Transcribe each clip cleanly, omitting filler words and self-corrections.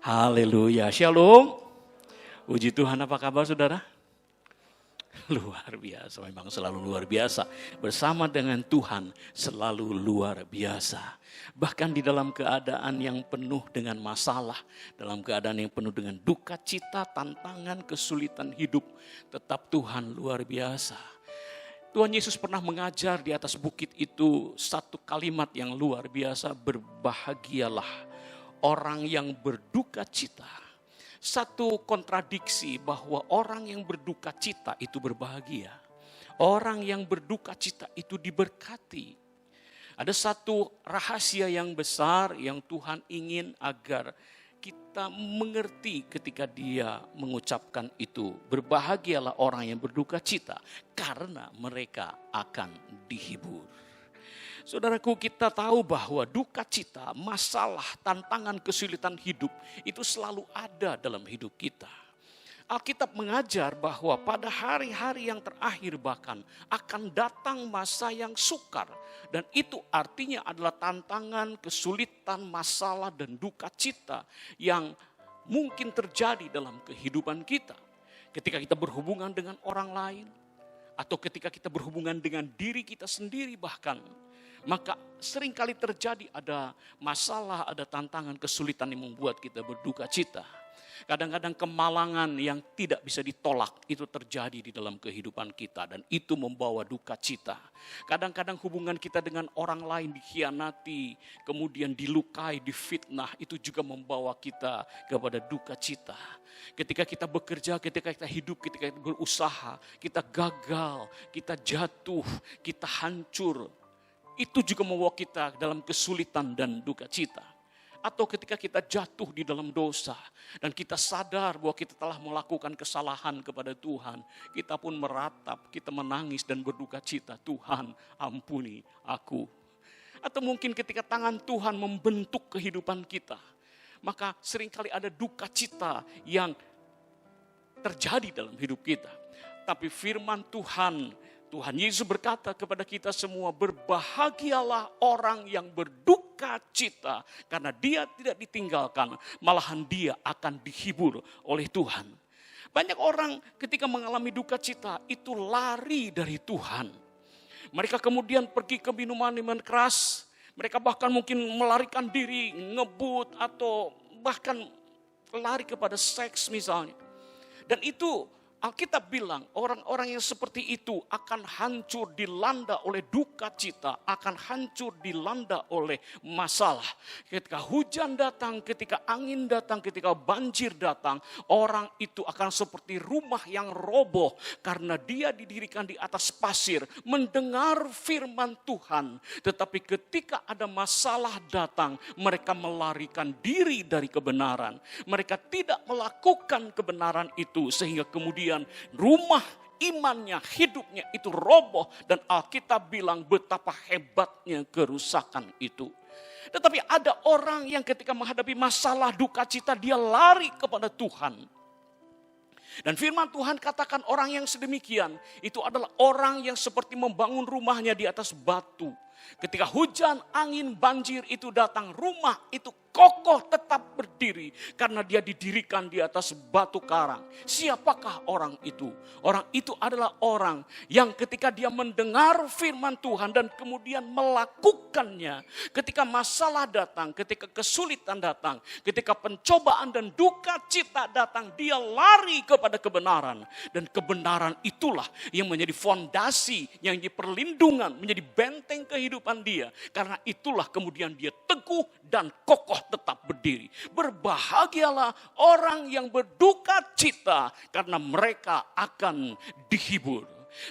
Haleluya, shalom. Puji Tuhan, apa kabar saudara? Luar biasa, memang selalu luar biasa. Bersama dengan Tuhan selalu luar biasa. Bahkan di dalam keadaan yang penuh dengan masalah, dalam keadaan yang penuh dengan duka cita, tantangan, kesulitan hidup, tetap Tuhan luar biasa. Tuhan Yesus pernah mengajar di atas bukit itu satu kalimat yang luar biasa, berbahagialah orang yang berduka cita. Satu kontradiksi bahwa orang yang berduka cita itu berbahagia. Orang yang berduka cita itu diberkati. Ada satu rahasia yang besar yang Tuhan ingin agar kita mengerti ketika Dia mengucapkan itu. Berbahagialah orang yang berduka cita karena mereka akan dihibur. Saudaraku, kita tahu bahwa duka cita, masalah, tantangan, kesulitan hidup itu selalu ada dalam hidup kita. Alkitab mengajar bahwa pada hari-hari yang terakhir bahkan akan datang masa yang sukar. Dan itu artinya adalah tantangan, kesulitan, masalah, dan duka cita yang mungkin terjadi dalam kehidupan kita. Ketika kita berhubungan dengan orang lain, atau ketika kita berhubungan dengan diri kita sendiri bahkan, maka seringkali terjadi ada masalah, ada tantangan, kesulitan yang membuat kita berduka cita. Kadang-kadang kemalangan yang tidak bisa ditolak itu terjadi di dalam kehidupan kita dan itu membawa duka cita. Kadang-kadang hubungan kita dengan orang lain dikhianati, kemudian dilukai, difitnah, itu juga membawa kita kepada duka cita. Ketika kita bekerja, ketika kita hidup, ketika kita berusaha, kita gagal, kita jatuh, kita hancur. Itu juga membawa kita dalam kesulitan dan duka cita. Atau ketika kita jatuh di dalam dosa dan kita sadar bahwa kita telah melakukan kesalahan kepada Tuhan, kita pun meratap, kita menangis dan berduka cita, Tuhan ampuni aku. Atau mungkin ketika tangan Tuhan membentuk kehidupan kita, maka seringkali ada duka cita yang terjadi dalam hidup kita. Tapi firman Tuhan Yesus berkata kepada kita semua, berbahagialah orang yang berduka cita karena dia tidak ditinggalkan, malahan dia akan dihibur oleh Tuhan. Banyak orang ketika mengalami duka cita itu lari dari Tuhan. Mereka kemudian pergi ke minuman keras, mereka bahkan mungkin melarikan diri, ngebut atau bahkan lari kepada seks misalnya. Dan itu Alkitab bilang orang-orang yang seperti itu akan hancur dilanda oleh duka cita, akan hancur dilanda oleh masalah. Ketika hujan datang, ketika angin datang, ketika banjir datang, orang itu akan seperti rumah yang roboh karena dia didirikan di atas pasir, mendengar firman Tuhan. Tetapi ketika ada masalah datang, mereka melarikan diri dari kebenaran. Mereka tidak melakukan kebenaran itu sehingga kemudian rumah imannya, hidupnya itu roboh. Dan Alkitab bilang betapa hebatnya kerusakan itu. Tetapi ada orang yang ketika menghadapi masalah duka cita, dia lari kepada Tuhan. Dan firman Tuhan katakan orang yang sedemikian, itu adalah orang yang seperti membangun rumahnya di atas batu. Ketika hujan, angin, banjir itu datang, rumah itu kokoh tetap berdiri karena dia didirikan di atas batu karang. Siapakah orang itu? Orang itu adalah orang yang ketika dia mendengar firman Tuhan dan kemudian melakukannya. Ketika masalah datang, ketika kesulitan datang, ketika pencobaan dan duka cita datang, dia lari kepada kebenaran. Dan kebenaran itulah yang menjadi fondasi, yang menjadi perlindungan, menjadi benteng kehidupan dia. Karena itulah kemudian dia teguh dan kokoh tetap berdiri. Berbahagialah orang yang berduka cita karena mereka akan dihibur.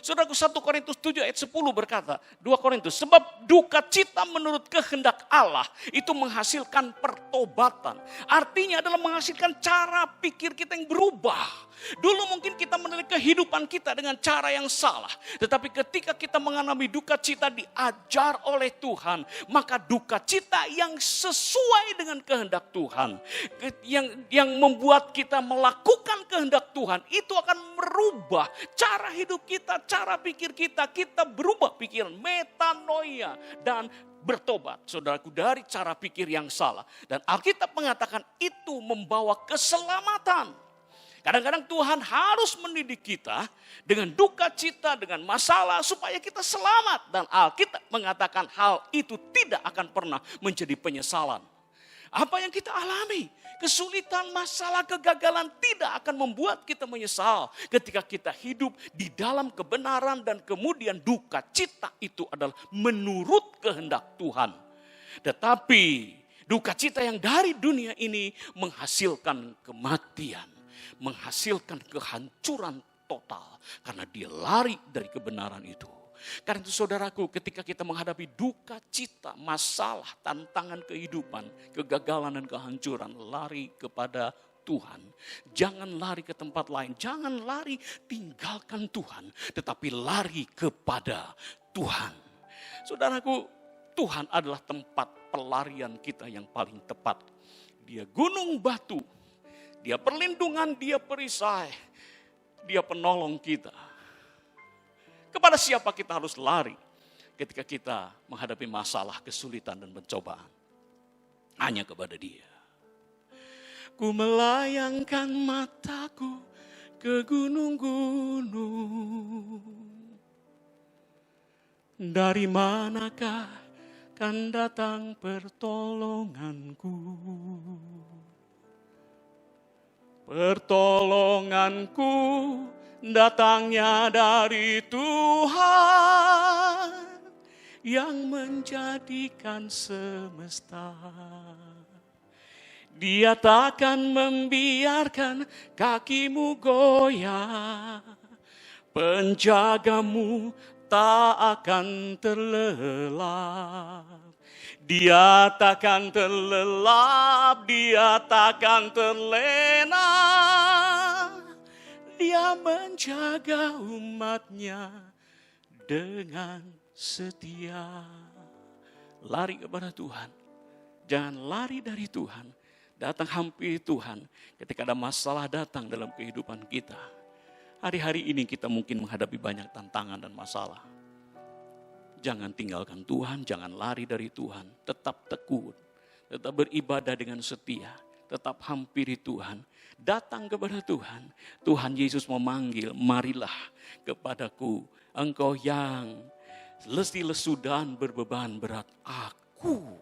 Saudaraku, 1 Korintus 7 ayat 10 berkata, 2 Korintus, sebab duka cita menurut kehendak Allah itu menghasilkan pertobatan. Artinya adalah menghasilkan cara pikir kita yang berubah. Dulu mungkin kita menilai kehidupan kita dengan cara yang salah. Tetapi ketika kita mengalami duka cita diajar oleh Tuhan, maka duka cita yang sesuai dengan kehendak Tuhan, yang membuat kita melakukan kehendak Tuhan, itu akan merubah cara hidup kita, cara pikir kita. Kita berubah pikiran, metanoia, dan bertobat, saudaraku, dari cara pikir yang salah. Dan Alkitab mengatakan itu membawa keselamatan. Kadang-kadang Tuhan harus mendidik kita dengan duka cita, dengan masalah supaya kita selamat. Dan Alkitab mengatakan hal itu tidak akan pernah menjadi penyesalan. Apa yang kita alami, kesulitan, masalah, kegagalan tidak akan membuat kita menyesal ketika kita hidup di dalam kebenaran dan kemudian duka cita itu adalah menurut kehendak Tuhan. Tetapi duka cita yang dari dunia ini menghasilkan kematian, menghasilkan kehancuran total karena dia lari dari kebenaran itu. Karena itu saudaraku, ketika kita menghadapi duka cita, masalah, tantangan kehidupan, kegagalan dan kehancuran, lari kepada Tuhan. Jangan lari ke tempat lain, jangan lari tinggalkan Tuhan, tetapi lari kepada Tuhan. Saudaraku, Tuhan adalah tempat pelarian kita yang paling tepat. Dia gunung batu, Dia perlindungan, Dia perisai, Dia penolong kita. Kepada siapa kita harus lari ketika kita menghadapi masalah, kesulitan dan pencobaan? Hanya kepada Dia. Ku melayangkan mataku ke gunung-gunung. Dari manakah kan datang pertolonganku? Pertolonganku datangnya dari Tuhan yang menjadikan semesta. Dia takkan membiarkan kakimu goyah, penjagamu tak akan terlelap. Dia takkan terlelap, Dia takkan terlena. Dia menjaga umatnya dengan setia. Lari kepada Tuhan. Jangan lari dari Tuhan. Datang hampiri Tuhan ketika ada masalah datang dalam kehidupan kita. Hari-hari ini kita mungkin menghadapi banyak tantangan dan masalah. Jangan tinggalkan Tuhan, jangan lari dari Tuhan. Tetap tekun, tetap beribadah dengan setia. Tetap hampiri Tuhan, datang kepada Tuhan. Tuhan Yesus memanggil, marilah kepadaku, engkau yang letih lesu dan berbeban berat. Aku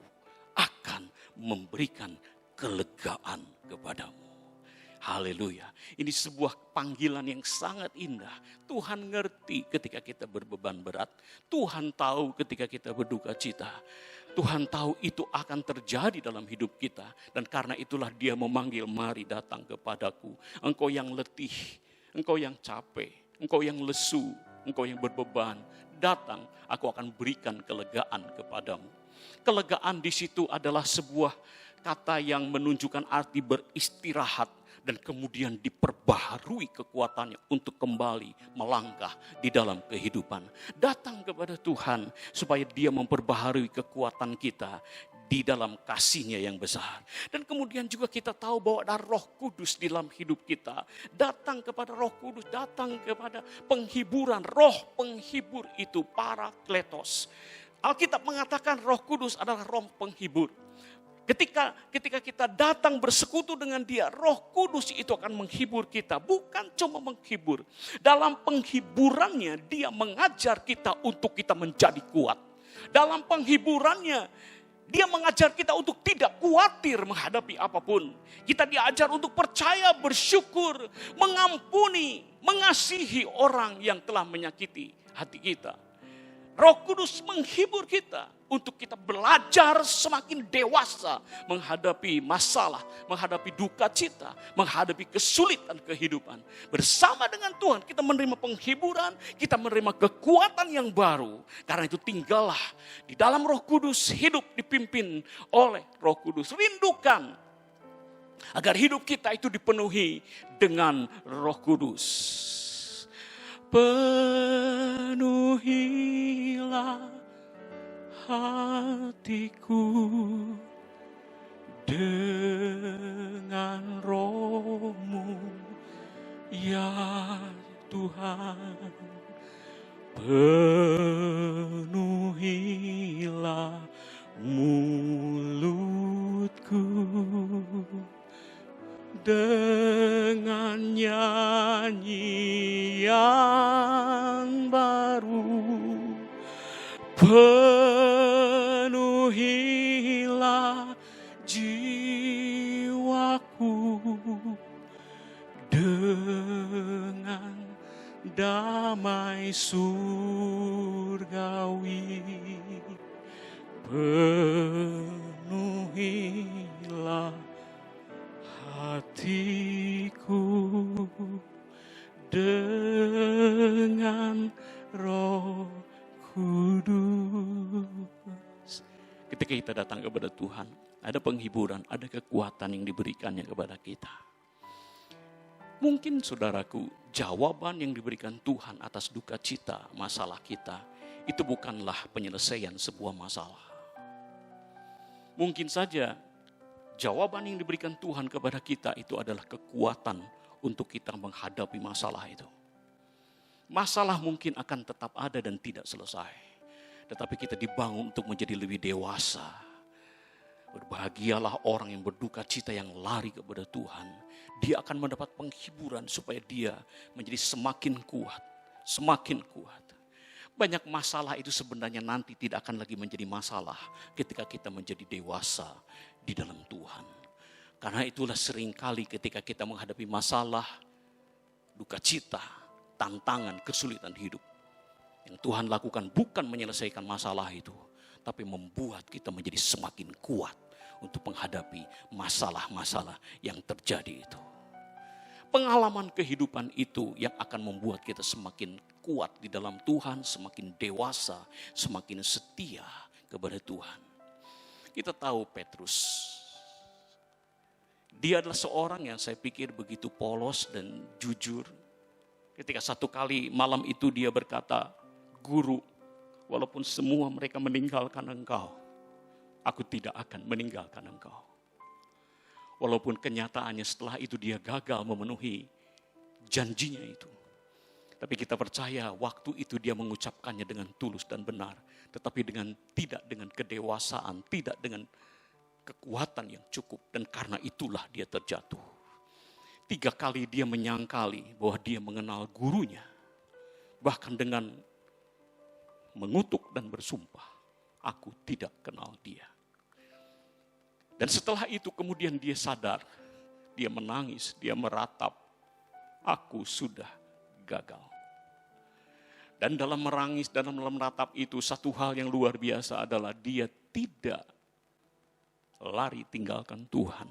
akan memberikan kelegaan kepadamu. Haleluya. Ini sebuah panggilan yang sangat indah. Tuhan ngerti ketika kita berbeban berat. Tuhan tahu ketika kita berduka cita. Tuhan tahu itu akan terjadi dalam hidup kita. Dan karena itulah Dia memanggil, mari datang kepadaku. Engkau yang letih, engkau yang capek, engkau yang lesu, engkau yang berbeban. Datang, aku akan berikan kelegaan kepadamu. Kelegaan di situ adalah sebuah kata yang menunjukkan arti beristirahat. Dan kemudian diperbaharui kekuatannya untuk kembali melangkah di dalam kehidupan. Datang kepada Tuhan supaya Dia memperbaharui kekuatan kita di dalam kasih-Nya yang besar. Dan kemudian juga kita tahu bahwa ada Roh Kudus di dalam hidup kita. Datang kepada Roh Kudus, datang kepada penghiburan. Roh penghibur itu Parakletos. Alkitab mengatakan Roh Kudus adalah roh penghibur. Ketika kita datang bersekutu dengan Dia, Roh Kudus itu akan menghibur kita. Bukan cuma menghibur. Dalam penghiburannya, Dia mengajar kita untuk kita menjadi kuat. Dalam penghiburannya, Dia mengajar kita untuk tidak khawatir menghadapi apapun. Kita diajar untuk percaya, bersyukur, mengampuni, mengasihi orang yang telah menyakiti hati kita. Roh Kudus menghibur kita untuk kita belajar semakin dewasa menghadapi masalah, menghadapi duka cita, menghadapi kesulitan kehidupan. Bersama dengan Tuhan kita menerima penghiburan, kita menerima kekuatan yang baru. Karena itu tinggallah di dalam Roh Kudus, hidup dipimpin oleh Roh Kudus. Rindukan agar hidup kita itu dipenuhi dengan Roh Kudus. Penuhilah hatiku dengan Roh-Mu, ya Tuhan. Penuhilah dengan nyanyian baru. Penuhilah jiwaku dengan damai surgawi. Penuhilah hatiku dengan Roh Kudus. Ketika kita datang kepada Tuhan, ada penghiburan, ada kekuatan yang diberikannya kepada kita. Mungkin saudaraku, jawaban yang diberikan Tuhan atas duka cita masalah kita, itu bukanlah penyelesaian sebuah masalah. Mungkin saja jawaban yang diberikan Tuhan kepada kita itu adalah kekuatan untuk kita menghadapi masalah itu. Masalah mungkin akan tetap ada dan tidak selesai. Tetapi kita dibangun untuk menjadi lebih dewasa. Berbahagialah orang yang berduka cita yang lari kepada Tuhan. Dia akan mendapat penghiburan supaya dia menjadi semakin kuat. Semakin kuat. Banyak masalah itu sebenarnya nanti tidak akan lagi menjadi masalah ketika kita menjadi dewasa di dalam Tuhan. Karena itulah seringkali ketika kita menghadapi masalah, duka cita, tantangan, kesulitan hidup. Yang Tuhan lakukan bukan menyelesaikan masalah itu, tapi membuat kita menjadi semakin kuat untuk menghadapi masalah-masalah yang terjadi itu. Pengalaman kehidupan itu yang akan membuat kita semakin kuat di dalam Tuhan, semakin dewasa, semakin setia kepada Tuhan. Kita tahu Petrus, dia adalah seorang yang saya pikir begitu polos dan jujur. Ketika satu kali malam itu dia berkata, "Guru, walaupun semua mereka meninggalkan Engkau, aku tidak akan meninggalkan Engkau." Walaupun kenyataannya setelah itu dia gagal memenuhi janjinya itu. Tapi kita percaya waktu itu dia mengucapkannya dengan tulus dan benar. Tetapi tidak dengan kedewasaan, tidak dengan kekuatan yang cukup. Dan karena itulah dia terjatuh. 3 kali dia menyangkali bahwa dia mengenal gurunya. Bahkan dengan mengutuk dan bersumpah, "Aku tidak kenal dia." Dan setelah itu kemudian dia sadar, dia menangis, dia meratap, "Aku sudah gagal." Dan dalam merangis, dalam meratap itu satu hal yang luar biasa adalah dia tidak lari tinggalkan Tuhan.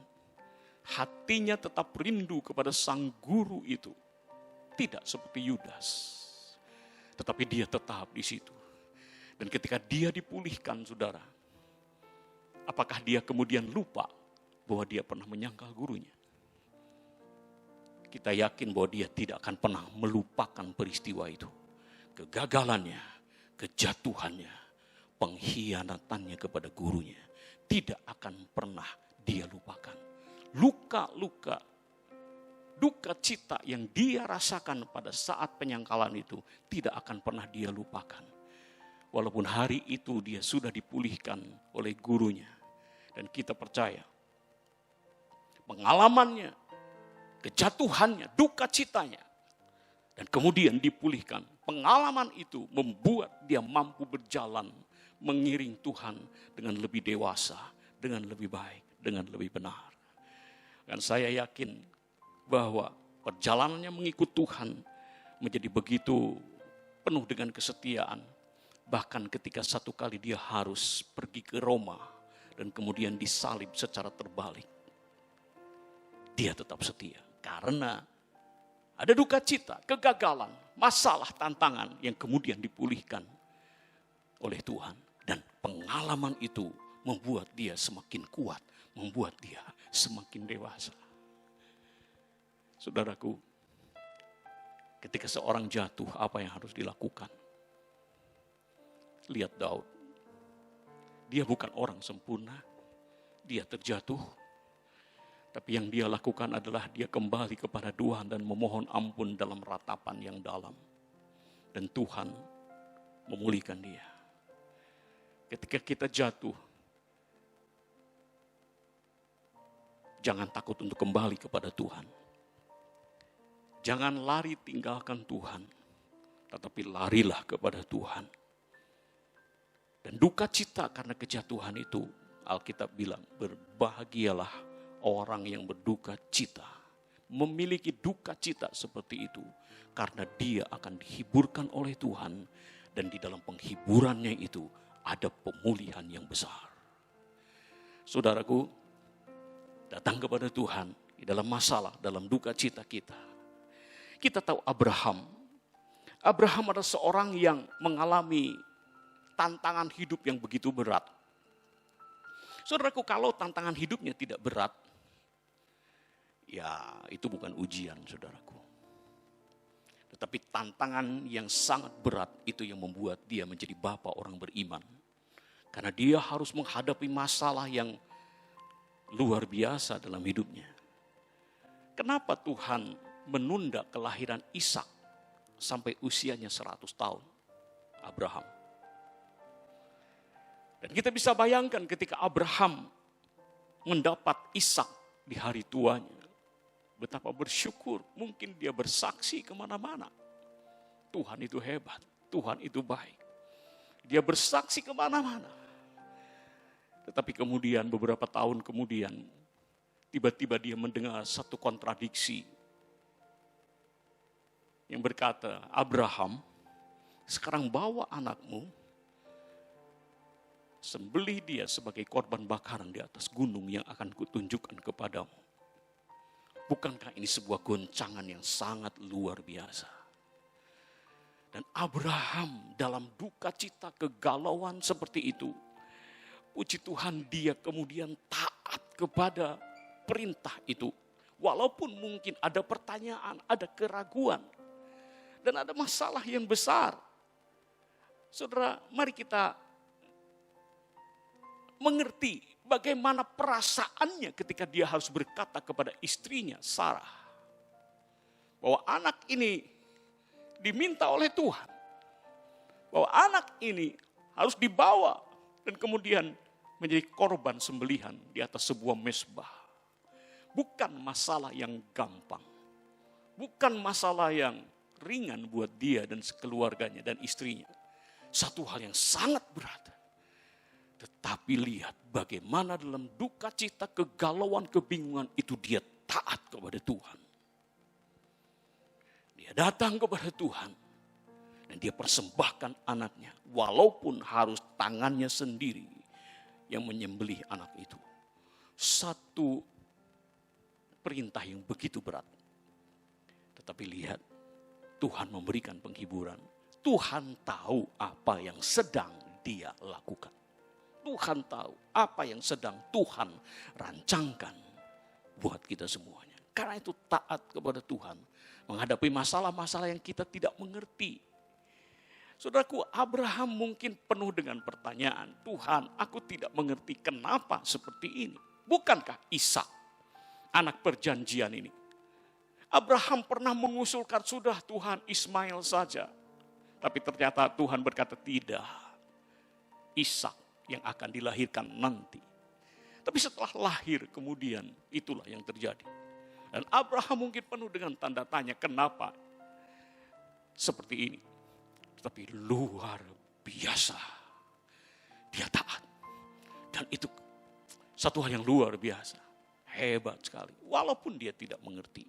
Hatinya tetap rindu kepada sang guru itu. Tidak seperti Yudas. Tetapi dia tetap di situ. Dan ketika dia dipulihkan, saudara, apakah dia kemudian lupa bahwa dia pernah menyangkal gurunya? Kita yakin bahwa dia tidak akan pernah melupakan peristiwa itu. Kegagalannya, kejatuhannya, pengkhianatannya kepada gurunya. Tidak akan pernah dia lupakan. Luka-luka, duka cita yang dia rasakan pada saat penyangkalan itu tidak akan pernah dia lupakan. Walaupun hari itu dia sudah dipulihkan oleh gurunya. Dan kita percaya pengalamannya, kejatuhannya, duka citanya. Dan kemudian dipulihkan. Pengalaman itu membuat dia mampu berjalan mengiring Tuhan dengan lebih dewasa, dengan lebih baik, dengan lebih benar. Dan saya yakin bahwa perjalanannya mengikut Tuhan menjadi begitu penuh dengan kesetiaan. Bahkan ketika satu kali dia harus pergi ke Roma dan kemudian disalib secara terbalik. Dia tetap setia karena ada duka cita, kegagalan, masalah, tantangan yang kemudian dipulihkan oleh Tuhan. Dan pengalaman itu membuat dia semakin kuat, membuat dia semakin dewasa. Saudaraku, ketika seorang jatuh, apa yang harus dilakukan? Lihat Daud. Dia bukan orang sempurna. Dia terjatuh. Tapi yang dia lakukan adalah dia kembali kepada Tuhan dan memohon ampun dalam ratapan yang dalam. Dan Tuhan memulihkan dia. Ketika kita jatuh, Jangan takut untuk kembali kepada Tuhan. Jangan lari tinggalkan Tuhan, tetapi larilah kepada Tuhan. Dan duka cita karena kejatuhan itu, Alkitab bilang, berbahagialah orang yang berduka cita. Memiliki duka cita seperti itu, karena dia akan dihiburkan oleh Tuhan, dan di dalam penghiburannya itu ada pemulihan yang besar. Saudaraku, datang kepada Tuhan di dalam masalah, dalam duka cita kita. Kita tahu Abraham adalah seorang yang mengalami tantangan hidup yang begitu berat. Saudaraku, kalau tantangan hidupnya tidak berat, ya itu bukan ujian, saudaraku. Tetapi tantangan yang sangat berat itu yang membuat dia menjadi bapa orang beriman. Karena dia harus menghadapi masalah yang luar biasa dalam hidupnya. Kenapa Tuhan menunda kelahiran Ishak sampai usianya 100 tahun? Abraham. Dan kita bisa bayangkan ketika Abraham mendapat Ishak di hari tuanya, betapa bersyukur, mungkin dia bersaksi kemana-mana. Tuhan itu hebat, Tuhan itu baik. Dia bersaksi kemana-mana. Tetapi kemudian beberapa tahun kemudian, tiba-tiba dia mendengar satu kontradiksi yang berkata, Abraham, sekarang bawa anakmu, sembelih dia sebagai korban bakaran di atas gunung yang akan kutunjukkan kepadamu. Bukankah ini sebuah goncangan yang sangat luar biasa? Dan Abraham dalam duka cita kegalauan seperti itu, puji Tuhan dia kemudian taat kepada perintah itu. Walaupun mungkin ada pertanyaan, ada keraguan, dan ada masalah yang besar. Saudara, mari kita mengerti bagaimana perasaannya ketika dia harus berkata kepada istrinya, Sarah, bahwa anak ini diminta oleh Tuhan. Bahwa anak ini harus dibawa dan kemudian menjadi korban sembelihan di atas sebuah mezbah. Bukan masalah yang gampang. Bukan masalah yang ringan buat dia dan keluarganya dan istrinya. Satu hal yang sangat berat. Tetapi lihat bagaimana dalam duka cita, kegalauan, kebingungan itu dia taat kepada Tuhan. Dia datang kepada Tuhan dan dia persembahkan anaknya. Walaupun harus tangannya sendiri yang menyembelih anak itu. Satu perintah yang begitu berat. Tetapi lihat, Tuhan memberikan penghiburan. Tuhan tahu apa yang sedang dia lakukan. Tuhan tahu apa yang sedang Tuhan rancangkan buat kita semuanya. Karena itu taat kepada Tuhan. Menghadapi masalah-masalah yang kita tidak mengerti. Saudaraku, Abraham mungkin penuh dengan pertanyaan. Tuhan, aku tidak mengerti kenapa seperti ini. Bukankah Ishak, anak perjanjian ini? Abraham pernah mengusulkan, sudah Tuhan Ismail saja. Tapi ternyata Tuhan berkata tidak. Ishak yang akan dilahirkan nanti. Tapi setelah lahir kemudian itulah yang terjadi. Dan Abraham mungkin penuh dengan tanda tanya kenapa seperti ini. Tapi luar biasa. Dia taat. Dan itu satu hal yang luar biasa. Hebat sekali. Walaupun dia tidak mengerti.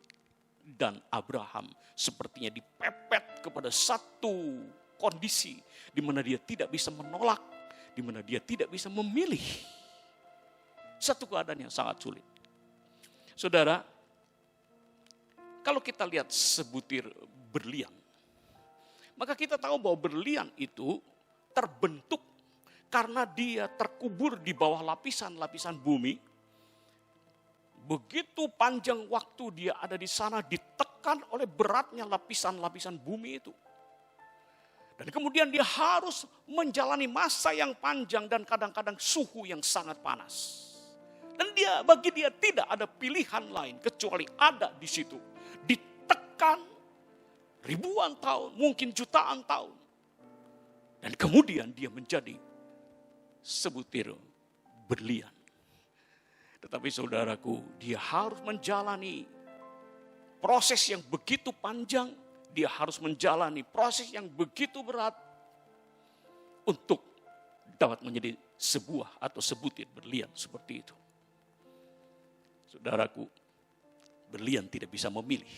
Dan Abraham sepertinya dipepet kepada satu kondisi di mana dia tidak bisa menolak, di mana dia tidak bisa memilih. Satu keadaan yang sangat sulit. Saudara, kalau kita lihat sebutir berlian, maka kita tahu bahwa berlian itu terbentuk karena dia terkubur di bawah lapisan-lapisan bumi. Begitu panjang waktu dia ada di sana, ditekan oleh beratnya lapisan-lapisan bumi itu. Dan kemudian dia harus menjalani masa yang panjang dan kadang-kadang suhu yang sangat panas. Dan bagi dia tidak ada pilihan lain kecuali ada di situ. Ditekan ribuan tahun, mungkin jutaan tahun. Dan kemudian dia menjadi sebutir berlian. Tetapi saudaraku, dia harus menjalani proses yang begitu panjang. Dia harus menjalani proses yang begitu berat untuk dapat menjadi sebuah atau sebutir berlian seperti itu. Saudaraku, berlian tidak bisa memilih.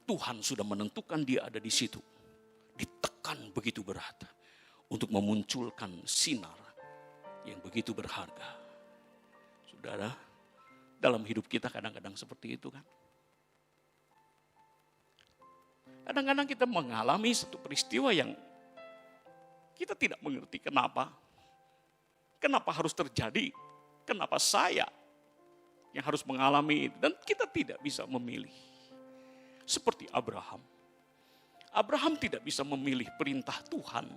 Tuhan sudah menentukan dia ada di situ. Ditekan begitu berat untuk memunculkan sinar yang begitu berharga. Saudara, dalam hidup kita kadang-kadang seperti itu kan. Kadang-kadang kita mengalami satu peristiwa yang kita tidak mengerti kenapa. Kenapa harus terjadi? Kenapa saya yang harus mengalami itu? Dan kita tidak bisa memilih. Seperti Abraham. Abraham tidak bisa memilih perintah Tuhan.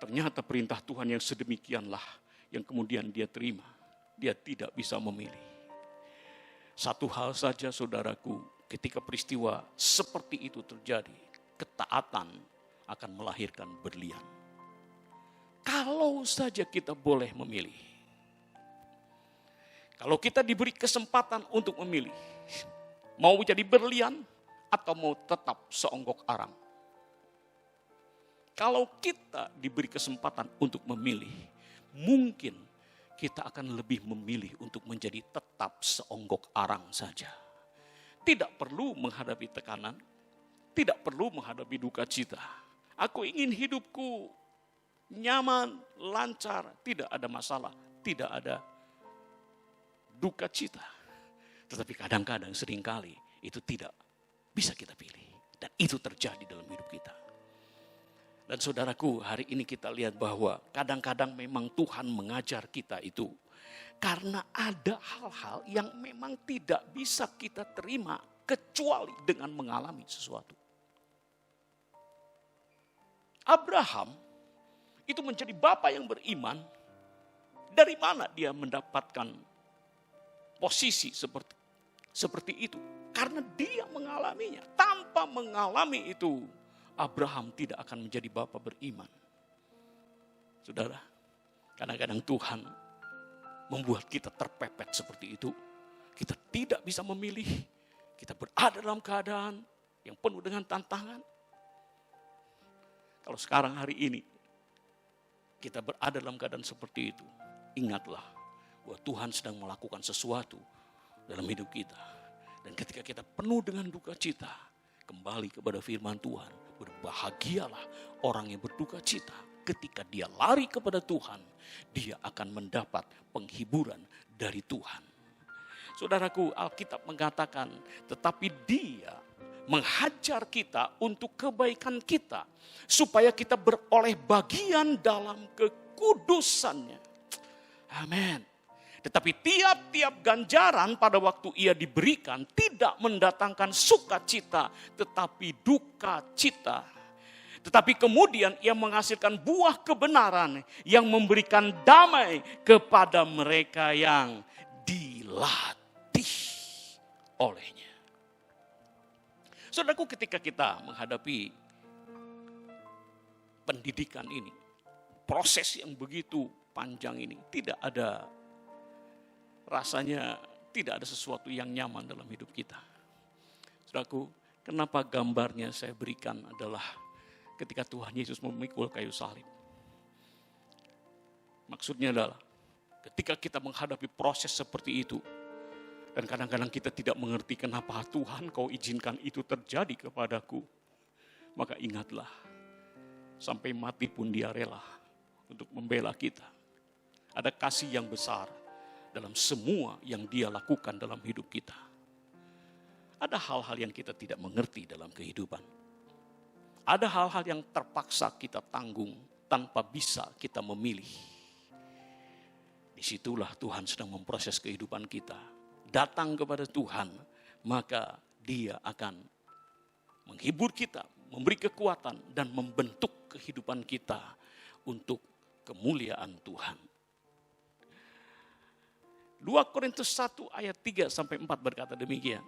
Ternyata perintah Tuhan yang sedemikianlah yang kemudian dia terima. Dia tidak bisa memilih. Satu hal saja saudaraku, ketika peristiwa seperti itu terjadi, ketaatan akan melahirkan berlian. Kalau saja kita boleh memilih. Kalau kita diberi kesempatan untuk memilih, mau jadi berlian atau mau tetap seonggok arang. Kalau kita diberi kesempatan untuk memilih, mungkin kita akan lebih memilih untuk menjadi tetap seonggok arang saja. Tidak perlu menghadapi tekanan, tidak perlu menghadapi duka cita. Aku ingin hidupku nyaman, lancar, tidak ada masalah, tidak ada duka cita. Tetapi kadang-kadang seringkali itu tidak bisa kita pilih. Dan itu terjadi dalam hidup kita. Dan saudaraku, hari ini kita lihat bahwa kadang-kadang memang Tuhan mengajar kita itu. Karena ada hal-hal yang memang tidak bisa kita terima kecuali dengan mengalami sesuatu. Abraham itu menjadi bapa yang beriman. Dari mana dia mendapatkan posisi seperti itu? Karena dia mengalaminya. Tanpa mengalami itu, Abraham tidak akan menjadi bapa beriman. Saudara, kadang-kadang Tuhan membuat kita terpepet seperti itu. Kita tidak bisa memilih. Kita berada dalam keadaan yang penuh dengan tantangan. Kalau sekarang hari ini kita berada dalam keadaan seperti itu, ingatlah bahwa Tuhan sedang melakukan sesuatu dalam hidup kita. Dan ketika kita penuh dengan duka cita, kembali kepada firman Tuhan, berbahagialah orang yang berduka cita. Ketika dia lari kepada Tuhan, dia akan mendapat penghiburan dari Tuhan. Saudaraku, Alkitab mengatakan, tetapi dia menghajar kita untuk kebaikan kita, supaya kita beroleh bagian dalam kekudusannya. Amin. Tetapi tiap-tiap ganjaran pada waktu ia diberikan tidak mendatangkan sukacita, tetapi duka cita. Tetapi kemudian ia menghasilkan buah kebenaran yang memberikan damai kepada mereka yang dilatih olehnya. Saudaraku, ketika kita menghadapi pendidikan ini, proses yang begitu panjang ini, rasanya tidak ada sesuatu yang nyaman dalam hidup kita. Saudaraku, kenapa gambarnya saya berikan adalah ketika Tuhan Yesus memikul kayu salib. Maksudnya adalah ketika kita menghadapi proses seperti itu, dan kadang-kadang kita tidak mengerti kenapa Tuhan kau izinkan itu terjadi kepadaku. Maka ingatlah, sampai mati pun dia rela untuk membela kita. Ada kasih yang besar dalam semua yang dia lakukan dalam hidup kita. Ada hal-hal yang kita tidak mengerti dalam kehidupan. Ada hal-hal yang terpaksa kita tanggung tanpa bisa kita memilih. Disitulah Tuhan sedang memproses kehidupan kita. Datang kepada Tuhan, maka dia akan menghibur kita, memberi kekuatan dan membentuk kehidupan kita untuk kemuliaan Tuhan. 2 Korintus 1 ayat 3-4 berkata demikian.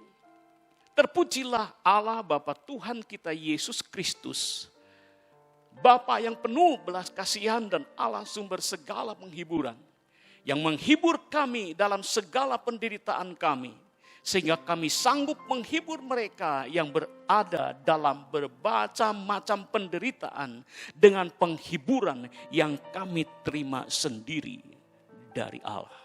Terpujilah Allah Bapa Tuhan kita Yesus Kristus, Bapa yang penuh belas kasihan dan Allah sumber segala penghiburan, yang menghibur kami dalam segala penderitaan kami, sehingga kami sanggup menghibur mereka yang berada dalam berbagai macam penderitaan dengan penghiburan yang kami terima sendiri dari Allah.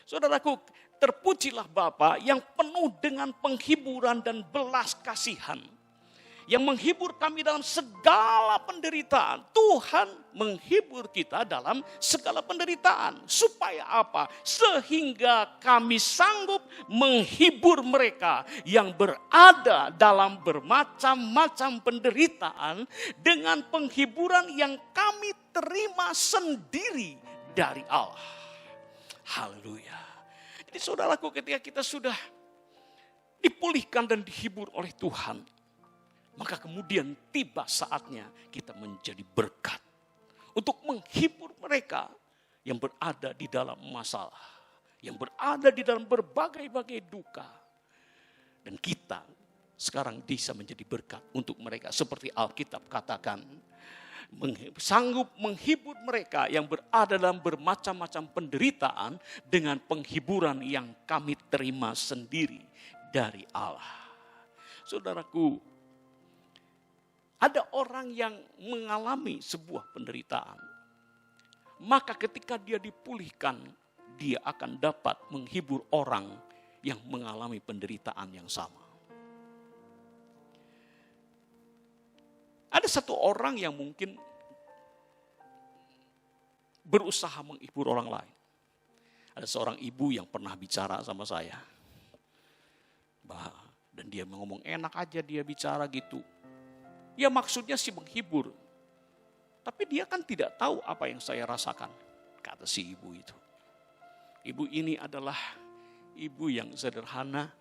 Saudaraku, terpujilah Bapa yang penuh dengan penghiburan dan belas kasihan, yang menghibur kami dalam segala penderitaan. Tuhan menghibur kita dalam segala penderitaan. Supaya apa? Sehingga kami sanggup menghibur mereka yang berada dalam bermacam-macam penderitaan dengan penghiburan yang kami terima sendiri dari Allah. Haleluya. Jadi saudaraku, ketika kita sudah dipulihkan dan dihibur oleh Tuhan, maka kemudian tiba saatnya kita menjadi berkat untuk menghibur mereka yang berada di dalam masalah, yang berada di dalam berbagai-bagai duka. Dan kita sekarang bisa menjadi berkat untuk mereka. Seperti Alkitab katakan, sanggup menghibur mereka yang berada dalam bermacam-macam penderitaan dengan penghiburan yang kami terima sendiri dari Allah. Saudaraku, ada orang yang mengalami sebuah penderitaan, maka ketika dia dipulihkan, dia akan dapat menghibur orang yang mengalami penderitaan yang sama. Ada satu orang yang mungkin berusaha menghibur orang lain. Ada seorang ibu yang pernah bicara sama saya, dan dia ngomong enak aja dia bicara gitu. Ya maksudnya sih menghibur. Tapi dia kan tidak tahu apa yang saya rasakan, kata si ibu itu. Ibu ini adalah ibu yang sederhana,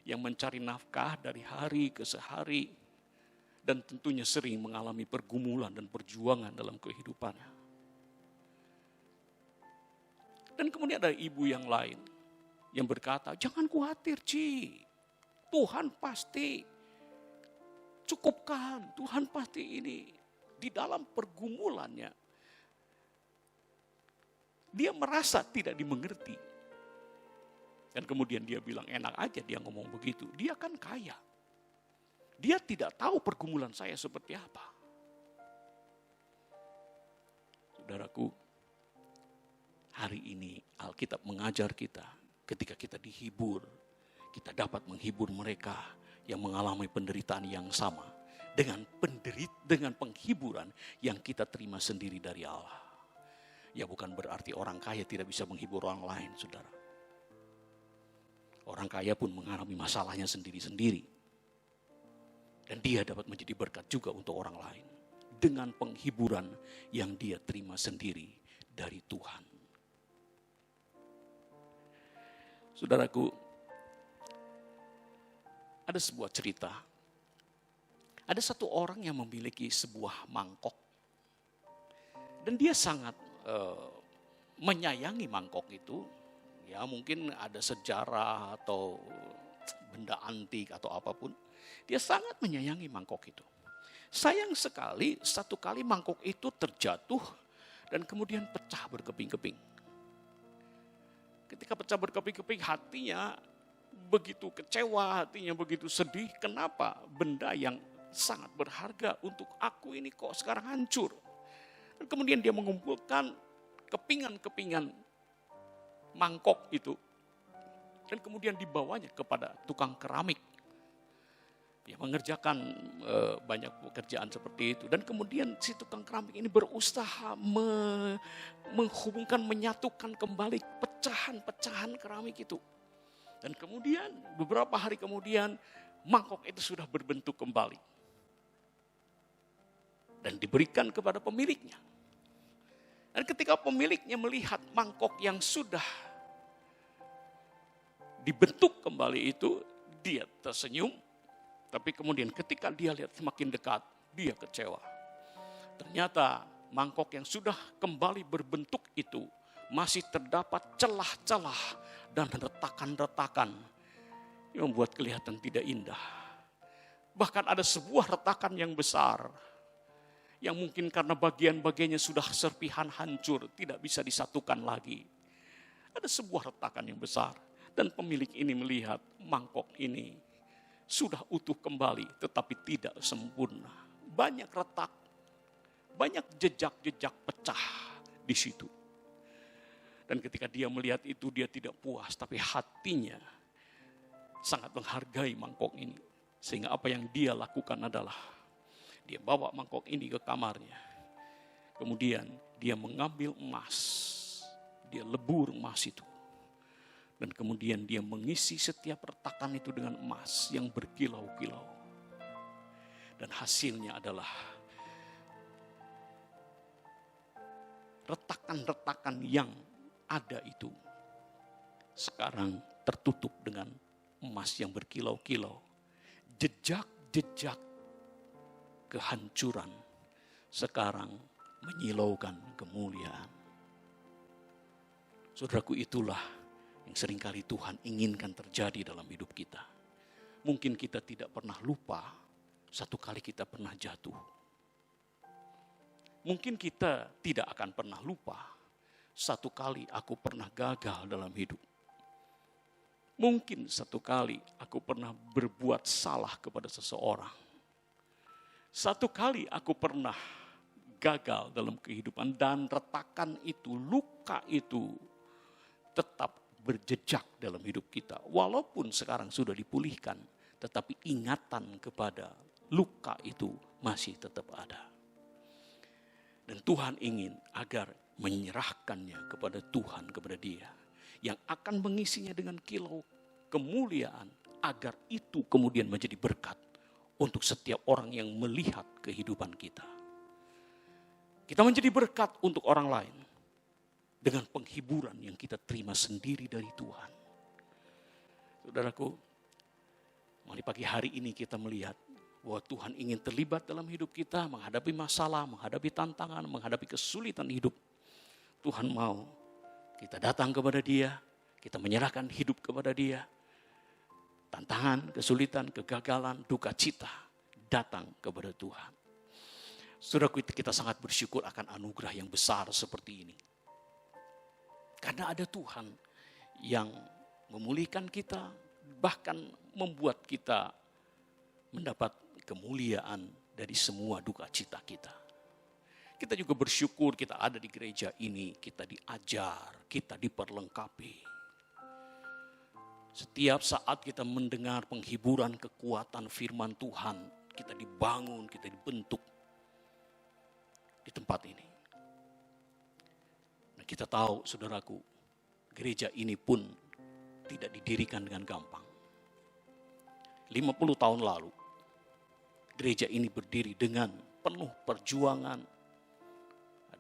yang mencari nafkah dari hari ke hari, dan tentunya sering mengalami pergumulan dan perjuangan dalam kehidupannya. Dan kemudian ada ibu yang lain yang berkata, jangan khawatir Ci, Tuhan pasti cukupkan, Tuhan pasti ini. Di dalam pergumulannya, dia merasa tidak dimengerti. Dan kemudian dia bilang, enak aja dia ngomong begitu. Dia kan kaya. Dia tidak tahu pergumulan saya seperti apa. Saudaraku, hari ini Alkitab mengajar kita, ketika kita dihibur, kita dapat menghibur mereka yang mengalami penderitaan yang sama dengan penghiburan yang kita terima sendiri dari Allah. Ya bukan berarti orang kaya tidak bisa menghibur orang lain, saudara. Orang kaya pun mengalami masalahnya sendiri-sendiri. Dan dia dapat menjadi berkat juga untuk orang lain dengan penghiburan yang dia terima sendiri dari Tuhan. Saudaraku, ada sebuah cerita. Ada satu orang yang memiliki sebuah mangkok. Dan dia sangat menyayangi mangkok itu. Ya mungkin ada sejarah atau benda antik atau apapun. Dia sangat menyayangi mangkok itu. Sayang sekali satu kali mangkok itu terjatuh dan kemudian pecah berkeping-keping. Ketika pecah berkeping-keping, hatinya begitu kecewa, hatinya begitu sedih. Kenapa benda yang sangat berharga untuk aku ini kok sekarang hancur? Dan kemudian dia mengumpulkan kepingan-kepingan mangkok itu. Dan kemudian dibawanya kepada tukang keramik. Dia mengerjakan banyak pekerjaan seperti itu. Dan kemudian si tukang keramik ini berusaha menghubungkan, menyatukan kembali pecahan-pecahan keramik itu. Dan kemudian beberapa hari kemudian mangkok itu sudah berbentuk kembali. Dan diberikan kepada pemiliknya. Dan ketika pemiliknya melihat mangkok yang sudah dibentuk kembali itu, dia tersenyum. Tapi kemudian ketika dia lihat semakin dekat, dia kecewa. Ternyata mangkok yang sudah kembali berbentuk itu masih terdapat celah-celah dan retakan-retakan yang membuat kelihatan tidak indah. Bahkan ada sebuah retakan yang besar yang mungkin karena bagian-bagiannya sudah serpihan hancur, tidak bisa disatukan lagi. Ada sebuah retakan yang besar dan pemilik ini melihat mangkok ini sudah utuh kembali tetapi tidak sempurna. Banyak retak, banyak jejak-jejak pecah di situ. Dan ketika dia melihat itu dia tidak puas, tapi hatinya sangat menghargai mangkok ini. Sehingga apa yang dia lakukan adalah dia bawa mangkok ini ke kamarnya. Kemudian dia mengambil emas, dia lebur emas itu. Dan kemudian dia mengisi setiap retakan itu dengan emas yang berkilau-kilau. Dan hasilnya adalah retakan-retakan yang ada itu sekarang tertutup dengan emas yang berkilau-kilau. Jejak-jejak kehancuran sekarang menyilaukan kemuliaan. Saudaraku, itulah yang seringkali Tuhan inginkan terjadi dalam hidup kita. Mungkin kita tidak pernah lupa satu kali kita pernah jatuh. Mungkin kita tidak akan pernah lupa satu kali aku pernah gagal dalam hidup. Mungkin satu kali aku pernah berbuat salah kepada seseorang. Satu kali aku pernah gagal dalam kehidupan dan retakan itu, luka itu tetap berjejak dalam hidup kita. Walaupun sekarang sudah dipulihkan, tetapi ingatan kepada luka itu masih tetap ada. Dan Tuhan ingin agar menyerahkannya kepada Tuhan, kepada Dia yang akan mengisinya dengan kilau kemuliaan, agar itu kemudian menjadi berkat untuk setiap orang yang melihat kehidupan kita. Kita menjadi berkat untuk orang lain dengan penghiburan yang kita terima sendiri dari Tuhan. Saudaraku, mari pagi hari ini kita melihat bahwa Tuhan ingin terlibat dalam hidup kita, menghadapi masalah, menghadapi tantangan, menghadapi kesulitan hidup. Tuhan mau kita datang kepada Dia, kita menyerahkan hidup kepada Dia. Tantangan, kesulitan, kegagalan, duka cita datang kepada Tuhan. Saudaraku, kita sangat bersyukur akan anugerah yang besar seperti ini. Karena ada Tuhan yang memulihkan kita, bahkan membuat kita mendapat kemuliaan dari semua duka cita kita. Kita juga bersyukur kita ada di gereja ini, kita diajar, kita diperlengkapi. Setiap saat kita mendengar penghiburan kekuatan firman Tuhan, kita dibangun, kita dibentuk di tempat ini. Nah, kita tahu, saudaraku, gereja ini pun tidak didirikan dengan gampang. 50 tahun lalu, gereja ini berdiri dengan penuh perjuangan,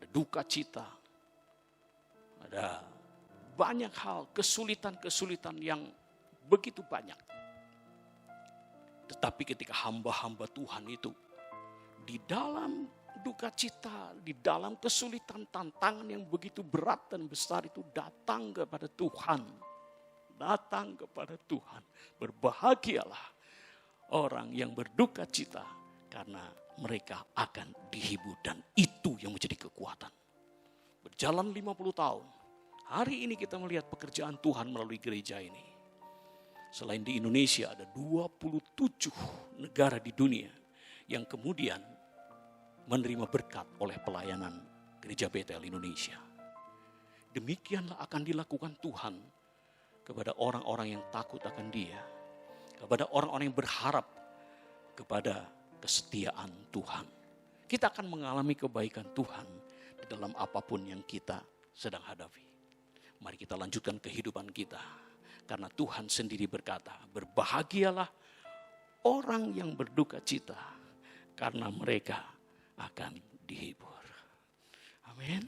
ada duka cita, ada banyak hal, kesulitan-kesulitan yang begitu banyak. Tetapi ketika hamba-hamba Tuhan itu di dalam duka cita, di dalam kesulitan, tantangan yang begitu berat dan besar itu datang kepada Tuhan. Datang kepada Tuhan. Berbahagialah orang yang berduka cita karena mereka akan dihibur, dan itu yang menjadi kekuatan. Berjalan 50 tahun. Hari ini kita melihat pekerjaan Tuhan melalui gereja ini. Selain di Indonesia ada 27 negara di dunia yang kemudian menerima berkat oleh pelayanan Gereja Betel Indonesia. Demikianlah akan dilakukan Tuhan kepada orang-orang yang takut akan Dia, kepada orang-orang yang berharap kepada kesetiaan Tuhan. Kita akan mengalami kebaikan Tuhan di dalam apapun yang kita sedang hadapi. Mari kita lanjutkan kehidupan kita. Karena Tuhan sendiri berkata, berbahagialah orang yang berduka cita, karena mereka akan dihibur. Amin.